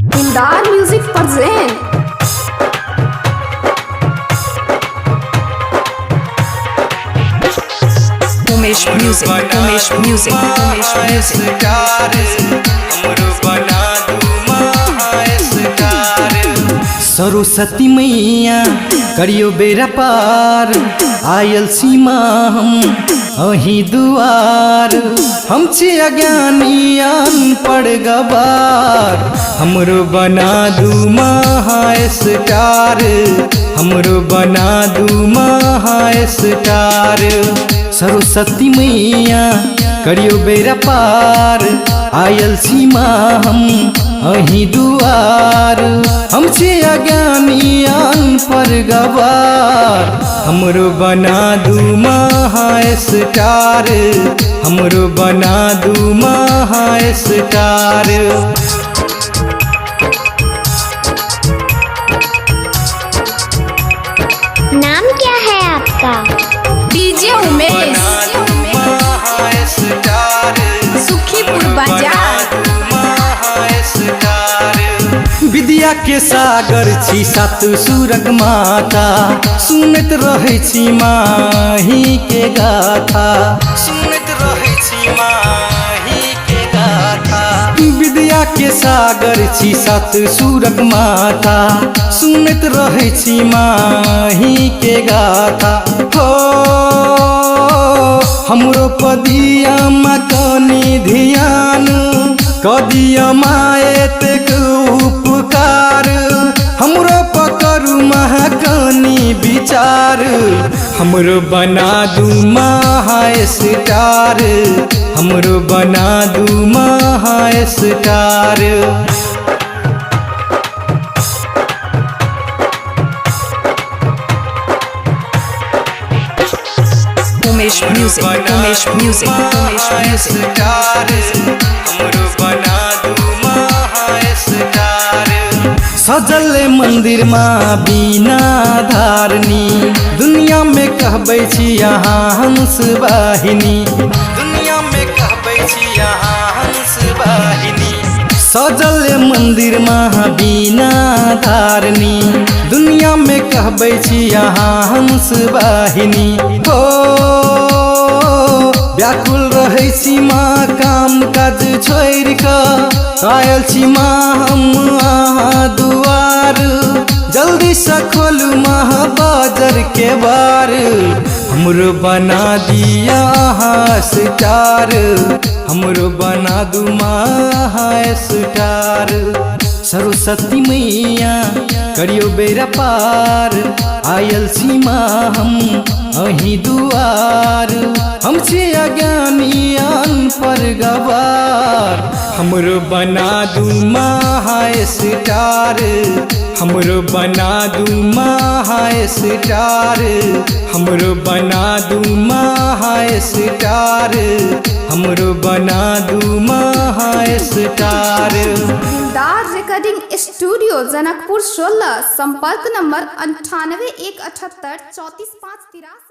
Dildar Music present Umesh Music, Umesh Music, Umesh Music. Saraswati मैया करियो बेरा पार आयल सीमा हम अही दुआर हम छे अज्ञानी अनपढ़ गवार हमरो बना दू महास्टार हमरो बना दू महास्टार सरस्वती मैया करियो बेरा पार आयल सीमा हम अही दुआर हमसे अज्ञानी अनपढ़ गवार हमरो बना दू महास्टार हमरो बना दू महास्टार। नाम क्या है आपका? डीजे उमेश सुखीपुर बाजार। विद्या के सागर छी सात सुरग माता सुनत रहे छी माही के गाथा सुनत रहे छी माही के गाथा विद्या के सागर छी सात सुरग माता सुनत रहे छी माही के गाथा हो हमरो पदिया मकनी ध्यान कदिया माएत उपकार हमरो पकड़ू महकनी विचार हमरो बना दू महास्टार हमरो बना दू महास्टार। Umesh Music, Umesh Music, Umesh Music. हमरो बना दू महास्टार। सजल मंदिर माँ बीना धारनी दुनिया में कहबै छी यहाँ हंस वाहिनी दुनिया में कहबै छी यहाँ हंस वाहिनी सजल मंदिर माँ बीना धारनी दुनिया में कहबै छी यहाँ हंस वाहिनी हो व्याकुल रहे छी माँ काम काज छोड़ कऽ आयल छी माँ हम अहाँ दुआर जल्दी से खोलू माँ बाजार के बार हमरो बना दिया स्टार हमरो बना दू महास्टार। सरस्वती मैया करियो बेरा पार आयल सीमा हम अही दुआर हमसे अज्ञानी अनपढ़ गवार हमरो बना दू महास्टार हमरो बना दू महास्टार हमरो बना दू महास्टार हमरो बना दू महास्टार। दिलदार रिकॉर्डिंग स्टूडियो जनकपुर 16 संपर्क नंबर 98 178 34 5 83।